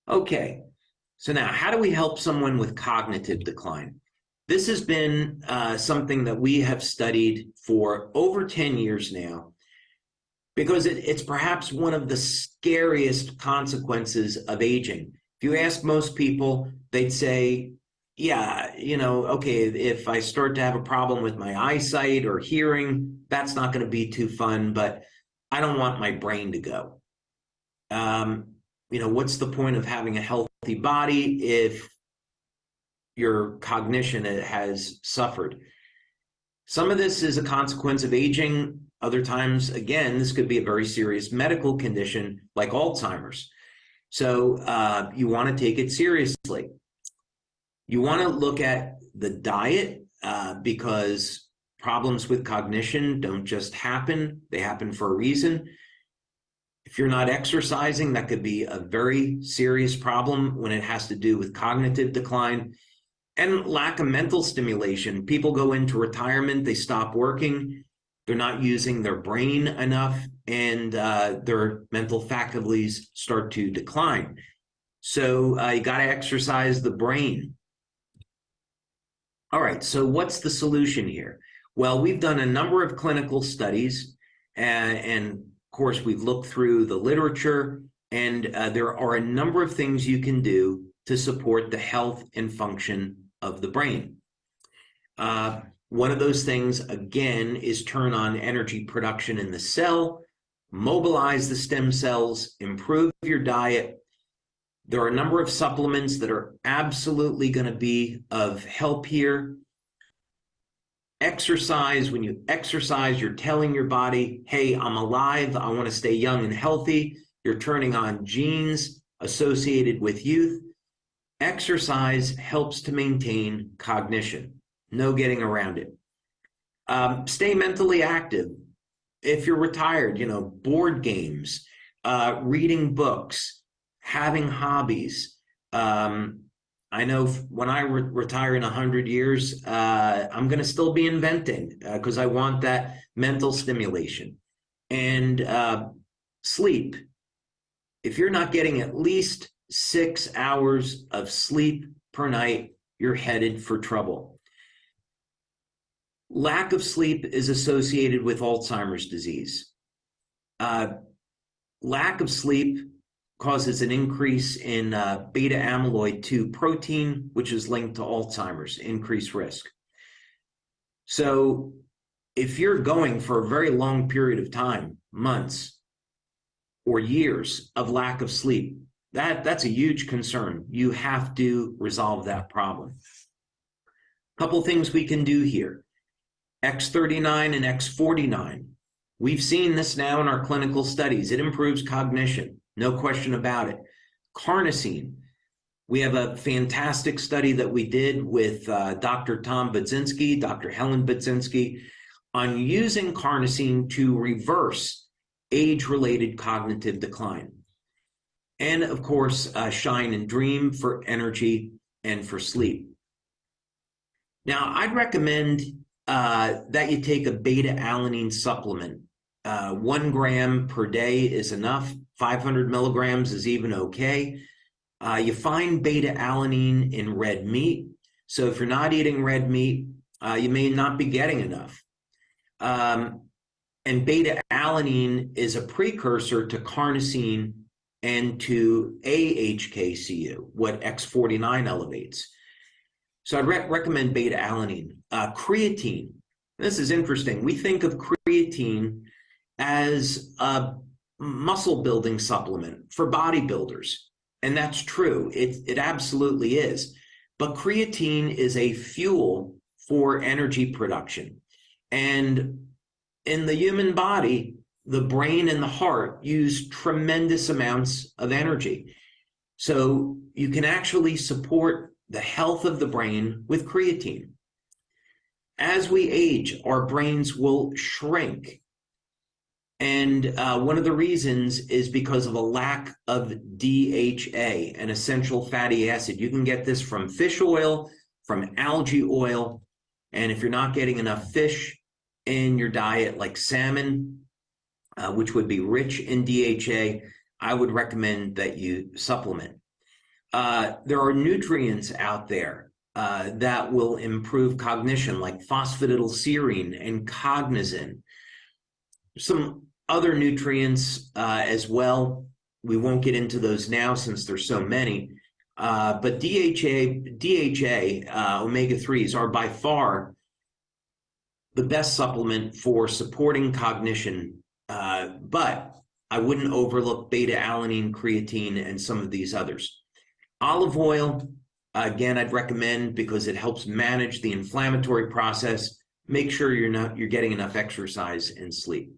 Okay, so now how do we help someone with cognitive decline? This has been something that we have studied for over 10 years now because it's perhaps one of the scariest consequences of aging. If you ask most people, they'd say, yeah, okay, if I start to have a problem with my eyesight or hearing, that's not going to be too fun, but I don't want my brain to go. What's the point of having a healthy body if your cognition has suffered? Some of this is a consequence of aging. Other times, again, this could be a very serious medical condition like Alzheimer's. So you want to take it seriously. You want to look at the diet because problems with cognition don't just happen. They happen for a reason. If you're not exercising, that could be a very serious problem when it has to do with cognitive decline and lack of mental stimulation. People go into retirement, they stop working, they're not using their brain enough, and their mental faculties start to decline. So you got to exercise the brain. All right, so what's the solution here? Well, we've done a number of clinical studies, and of course, we've looked through the literature, and there are a number of things you can do to support the health and function of the brain. One of those things, again, is turn on energy production in the cell, mobilize the stem cells, improve your diet. There are a number of supplements that are absolutely going to be of help here. Exercise. When you exercise, you're telling your body, hey, I'm alive. I want to stay young and healthy. You're turning on genes associated with youth. Exercise helps to maintain cognition. No getting around it. Stay mentally active. If you're retired, board games, reading books, having hobbies. I know when I retire in 100 years, I'm going to still be inventing because I want that mental stimulation. And sleep. If you're not getting at least 6 hours of sleep per night, you're headed for trouble. Lack of sleep is associated with Alzheimer's disease. Lack of sleep causes an increase in beta amyloid 2 protein, which is linked to Alzheimer's, increased risk. So if you're going for a very long period of time, months or years of lack of sleep, that's a huge concern. You have to resolve that problem. A couple things we can do here. X39 and X49. We've seen this now in our clinical studies. It improves cognition. No question about it. Carnosine. We have a fantastic study that we did with Dr. Tom Budzinski, Dr. Helen Budzinski, on using carnosine to reverse age-related cognitive decline. And of course, Shine and Dream for energy and for sleep. Now, I'd recommend that you take a beta-alanine supplement. 1 gram per day is enough. 500 milligrams is even okay. You find beta-alanine in red meat. So if you're not eating red meat, you may not be getting enough. And beta-alanine is a precursor to carnosine and to AHKCU, what X49 elevates. So I'd recommend beta-alanine. Creatine. This is interesting. We think of creatine as a muscle building supplement for bodybuilders. And that's true. It absolutely is. But creatine is a fuel for energy production. And in the human body, the brain and the heart use tremendous amounts of energy. So you can actually support the health of the brain with creatine. As we age, our brains will shrink. And one of the reasons is because of a lack of DHA, an essential fatty acid. You can get this from fish oil, from algae oil. And if you're not getting enough fish in your diet, like salmon, which would be rich in DHA, I would recommend that you supplement. There are nutrients out there that will improve cognition, like phosphatidylserine and cognizin. Some other nutrients as well. We won't get into those now since there's so many. But DHA, omega-3s are by far the best supplement for supporting cognition. But I wouldn't overlook beta-alanine, creatine, and some of these others. Olive oil, again, I'd recommend because it helps manage the inflammatory process. Make sure you're getting enough exercise and sleep.